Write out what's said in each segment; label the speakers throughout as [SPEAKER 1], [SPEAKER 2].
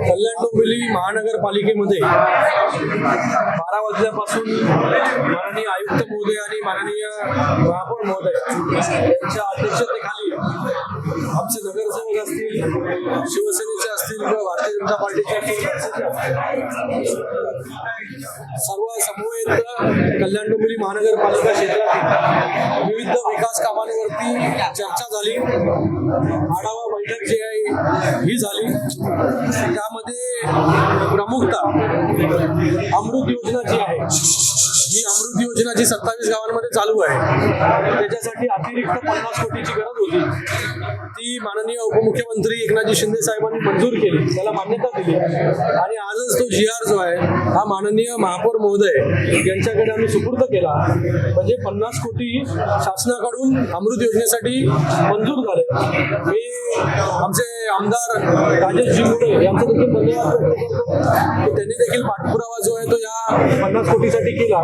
[SPEAKER 1] कल्याण डोंबिवली महानगरपालिकेमध्ये 12 वाजल्यापासून माननीय आयुक्त महोदय आणि माननीय महापौर महोदय यांच्या अध्यक्षतेखाली आमचे नगरसेवक असतील, शिवसेनेचे असतील किंवा भारतीय जनता पार्टीचे असतील, सर्व समवेत कल्याण डोंबिवली महानगरपालिका क्षेत्रातील विविध विकास कामांवरती चर्चा झाली. आढावा बैठक जी आहे ही झाली. त्यामध्ये प्रमुखतः अमृत योजना जी आहे, ही अमृत योजना जी 27 गावांमध्ये चालू आहे, त्याच्यासाठी अतिरिक्त 50 कोटीची गरज होती. ती माननीय उपमुख्यमंत्री एकनाथजी शिंदे साहेबांनी मंजूर केली, त्याला मान्यता दिली आणि आजच तो GR जो आहे हा माननीय महापौर महोदय यांच्याकडे आम्ही सुपूर्द केला. म्हणजे 50 कोटी शासनाकडून अमृत योजनेसाठी मंजूर झाले. मी आमचे आमदार राजेशजी मुळे यांचा देखील धन्यवाद व्यक्त करतो की त्यांनी देखील पाठपुरावा जो आहे तो या 50 कोटीसाठी केला.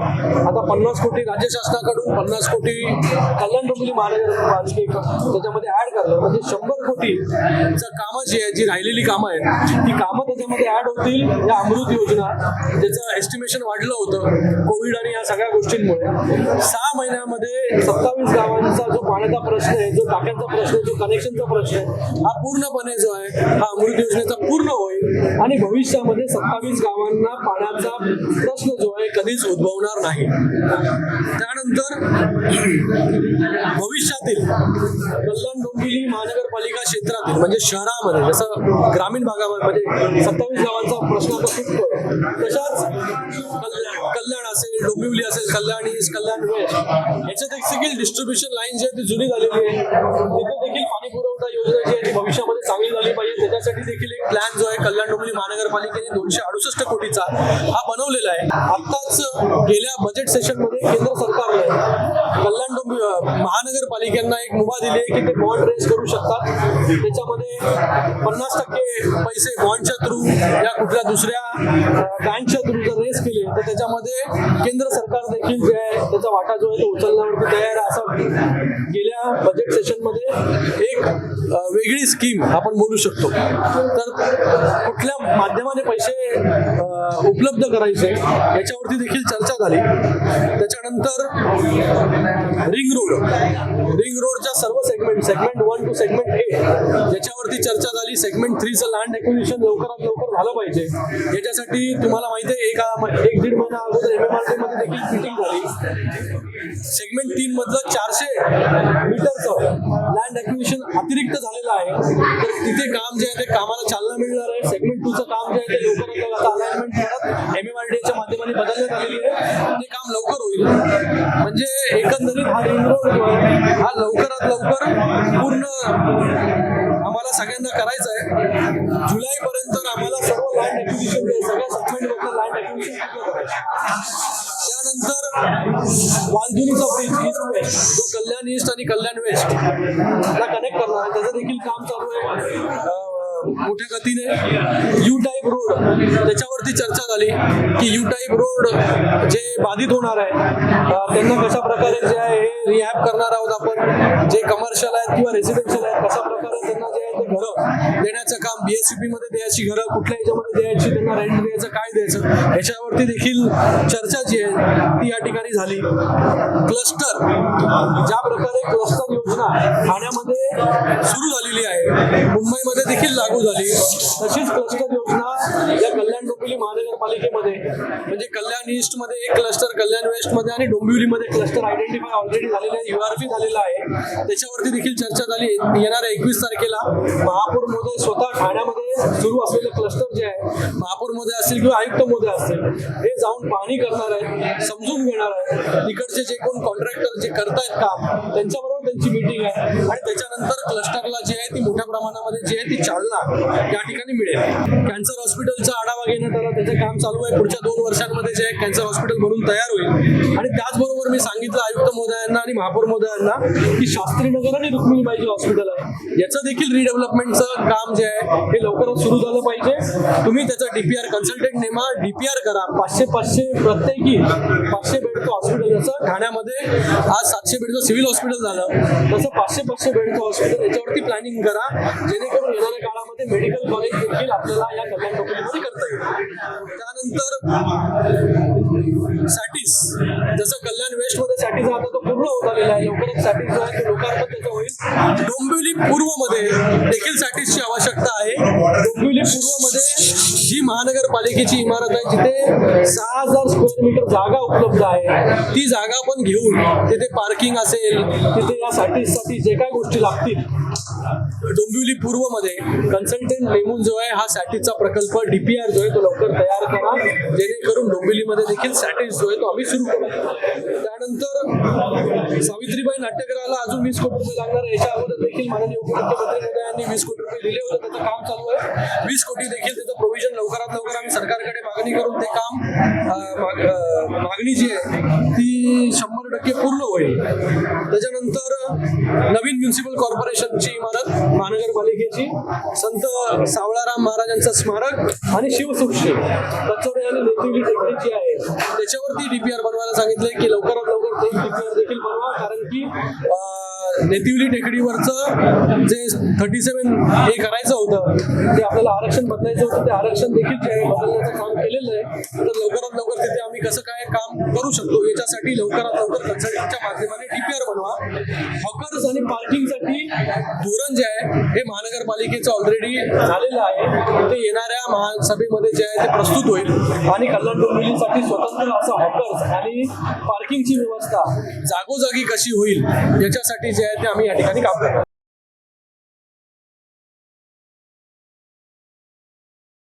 [SPEAKER 1] आता 50 कोटी राज्य शासनाकडून, 50 कोटी कल्याण डोंबिवली महानगरपालिका त्याच्यामध्ये ऍड करलं, म्हणजे 100 कोटीचं कामं जी आहे, जी राहिलेली कामं आहेत ती कामं त्याच्यामध्ये ऍड होतील. या अमृत योजना ज्याचं एस्टिमेशन वाढलं होतं कोविड आणि या सगळ्या गोष्टींमुळे 6 महिन्यामध्ये 27 गावांचा जो पाण्याचा प्रश्न आहे, जो टाक्यांचा प्रश्न आहे, जो कनेक्शनचा प्रश्न आहे, हा पूर्णपणे जो आहे हा अमृत योजनेचा पूर्ण होईल आणि भविष्यामध्ये 27 गावांना पाण्याचा प्रश्न जो आहे कधीच उद्भवणार नाही. त्यानंतर भविष्यातील कल्याण डोंबिवली महानगरपालिका क्षेत्रातील म्हणजे शहरामध्ये जसं ग्रामीण भागामध्ये 27 गावांचा प्रश्न आता सुटतो, तशाच कल्याण असेल, डोंबिवली असेल, कल्याण ईस्ट, कल्याण वेस्ट याच्यात देखील डिस्ट्रीब्युशन लाईन जी आहे ती जुनी झालेली आहे. तिथे देखील पाणी पुरवठा योजना जी आहे ती भविष्यामध्ये चांगली झाली पाहिजे. त्याच्यासाठी देखील एक प्लॅन जो आहे कल्याण डोंबिवली महानगरपालिकेने 268 कोटीचा हा बनवलेला आहे. आत्ताच गेल्या बजेट सेशनमध्ये केंद्र सरकारने कल्याण डोंबिवली महानगरपालिकांना एक मुभा दिली आहे की ते बॉन्ड रेज करू शकतात. त्याच्यामध्ये 50% पैसे बॉन्डच्या थ्रू या कुठल्या दुसऱ्या बँकच्या थ्रू जर रेज केले तर त्याच्यामध्ये केंद्र सरकार देखील जे आहे त्याचा वाटा जो आहे तो उचलण्यावरती तयार आहे. असं गेल्या बजेट सेशनमध्ये एक वेगळी स्कीम आपण बोलू शकतो. तर कुठल्या माध्यमाने पैसे उपलब्ध करायचे याच्यावरती देखील चर्चा झाली. त्याच्यानंतर रिंग रोडच्या सर्व सेगमेंट 1 to सेगमेंट 8 याच्यावरती चर्चा झाली. सेगमेंट 3चं लँड ॲक्विजिशन लवकरात लवकर झालं पाहिजे. याच्यासाठी तुम्हाला माहिती आहे 1-1.5 महिना अगोदर MMRD मध्ये देखील मीटिंग झाली. सेगमेंट 3 मधलं 400 मीटरचं लँड ॲक्विजिशन अतिरिक्त झालेलं आहे. तर तिथे काम जे आहे ते कामाला चालना मिळणार आहे. सेगमेंट 2चं काम जे आहे ते लवकरात लवकर अलाइनमेंट करत MMRDच्या माध्यमाने बदलण्यात आलेली आहे. ते काम लवकर होईल. म्हणजे एकंदरीत हा रिंग रोड जो आहे हा लवकरात लवकर पूर्ण आम्हाला सगळ्यांना करायचं आहे. जुलैपर्यंत आम्हाला सर्व लँड ॲक्विजिशन सगळ्या सेगमेंटमधलं लँड ॲक्विजिशन पूर्ण करायचं. त्यानंतर वालधुनीचा ब्रिज जो कल्याण ईस्ट आणि कल्याण वेस्ट ला कनेक्ट करणार आहे, त्याचं देखील काम चालू आहे मोठ्या गतीने. यू टाईप रोड त्याच्यावरती चर्चा झाली की यू टाईप रोड जे बाधित होणार आहे त्यांना कशा प्रकारे जे आहे हे रिहॅब करणार आहोत आपण. जे कमर्शियल आहेत किंवा रेसिडेन्शियल आहेत कशा प्रकारे त्यांना जे आहे ते घरं देण्याचं काम, BSCP मध्ये द्यायची घरं कुठल्या याच्यामध्ये द्यायची, त्यांना रेंट द्यायचं, काय द्यायचं याच्यावरती देखील चर्चा जी आहे ती या ठिकाणी झाली. क्लस्टर, ज्या प्रकारे क्लस्टर योजना ठाण्यामध्ये सुरू झालेली आहे, मुंबईमध्ये देखील लागू झाली, तशीच क्लस्टर योजना या कल्याण डोंबिवली महानगरपालिकेमध्ये म्हणजे कल्याण ईस्ट मध्ये एक क्लस्टर, कल्याण वेस्ट मध्ये आणि डोंबिवलीमध्ये क्लस्टर आयडेंटिफाय ऑलरेडी झालेला आहे, URP झालेला आहे. त्याच्यावरती देखील चर्चा झाली. येणाऱ्या 21 तारखेला महापौर महोदय स्वतः ठाण्यामध्ये सुरू असलेले क्लस्टर जे आहे, महापौर महोदय असतील किंवा आयुक्त महोदय असतील, हे जाऊन पाहणी करणार आहेत, समजून घेणार आहेत. तिकडचे जे कोण कॉन्ट्रॅक्टर जे करतायत काम त्यांच्याबरोबर त्यांची मीटिंग आहे आणि त्याच्यानंतर क्लस्टरला जे आहे ती मोठ्या प्रमाणामध्ये जी आहे ती चालना या ठिकाणी मिळेल. कॅन्सर हॉस्पिटलचा आढावा घेण्यात आला, त्याचं काम चालू आहे. पुढच्या 2 वर्षांमध्ये जे आहे कॅन्सर हॉस्पिटल बनून तयार होईल आणि त्याचबरोबर बरोबर मी सांगितलं आयुक्त महोदयांना आणि महापौर महोदयांना की शास्त्रीनगर आणि रुक्मिणीबाई हॉस्पिटल आहे याचं देखील रिडेव्हलपमेंटचं काम जे आहे हे लवकरच सुरू झालं पाहिजे. तुम्ही त्याचा डीपीआर कन्सल्टंट नेमा, डीपीआर करा. 500 प्रत्येकी 500 बेडचं हॉस्पिटल, जसं ठाण्यामध्ये आज 700 बेडचं सिव्हिल हॉस्पिटल झालं तसं 500 बेडचं हॉस्पिटल याच्यावरती प्लॅनिंग करा, जेणेकरून येणाऱ्या काळामध्ये मेडिकल कॉलेज देखील आपल्याला या कल्याण डोंबिवलीमध्ये करता येईल. त्यानंतर सॅटिस, जसं कल्याण वेस्ट मध्ये सॅटिस आता तो पूर्ण होत आलेला आहे, लवकरच सॅटिस जो आहे तो लोकार्पण त्याचं होईल. डोंबिवली पूर्व मध्ये देखील सॅटिसची आवश्यकता आहे. डोंबिवली पूर्व मध्ये जी महानगरपालिकेची इमारत आहे जिथे 6000 स्क्वेअर मीटर जागा उपलब्ध आहे, ती जागा पण घेऊन तिथे पार्किंग असेल, तिथे या सॅटिससाठी जे काय गोष्टी लागतील डोंबिवली पूर्व मध्ये कन्सल्टंट नेमून जो आहे हा सॅटिसचा प्रकल्प डीपीआर जो आहे तो लवकर तयार करा, जेणेकरून डोंबिवलीमध्ये देखील सॅटिस जो आहे तो आम्ही सुरू करू. त्यानंतर सावित्रीबाई नाट्यगृहाला अजून 20 कोटी रुपये लागणार आहे. याच्या अगोदर देखील माननीय उपमुख्यमंत्री महोदयांनी 20 कोटी रुपये दिले होते, त्याचं काम चालू आहे. 20 कोटी देखील त्याचं प्रोव्हिजन लवकरात लवकर आम्ही सरकारकडे मागणी करून ते काम मागणी जी आहे ती 100% पूर्ण होईल. त्याच्यानंतर नवीन म्युन्सिपल कॉर्पोरेशनची इमारत महानगरपालिकेची, संत सावळाराम महाराजांचं स्मारक आणि शिवसृष्टी कचोरे आणि नेतिवली टेकडी जी आहे त्याच्यावरती डीपीआर बनवायला सांगितलंय की लवकरात लवकर ते डीपीआर देखील बनवा, कारण की नेतिवली टेकडीवरचं जे 37 हे करायचं होतं ते आपल्याला आरक्षण बदलायचं होतं, ते आरक्षण देखील जे आहे बदलण्याचं काम केलेलं आहे. तर लवकरात लवकर तिथे आम्ही कसं काय काम करू शकतो याच्यासाठी लवकरात लवकर कन्सल्टंटच्या माध्यमाने डीपीआर बनवा. हॉकर्स आणि पार्किंगसाठी धोरण जे आहे हे महानगरपालिकेचं ऑलरेडी झालेलं आहे, ते येणाऱ्या महासभेमध्ये जे आहे ते प्रस्तुत होईल आणि कल्याण डोंबिवलीसाठी स्वतंत्र असं हॉकर्स आणि पार्किंगची व्यवस्था जागोजागी कशी होईल याच्यासाठी जे आहे ते आम्ही या ठिकाणी काम करतो.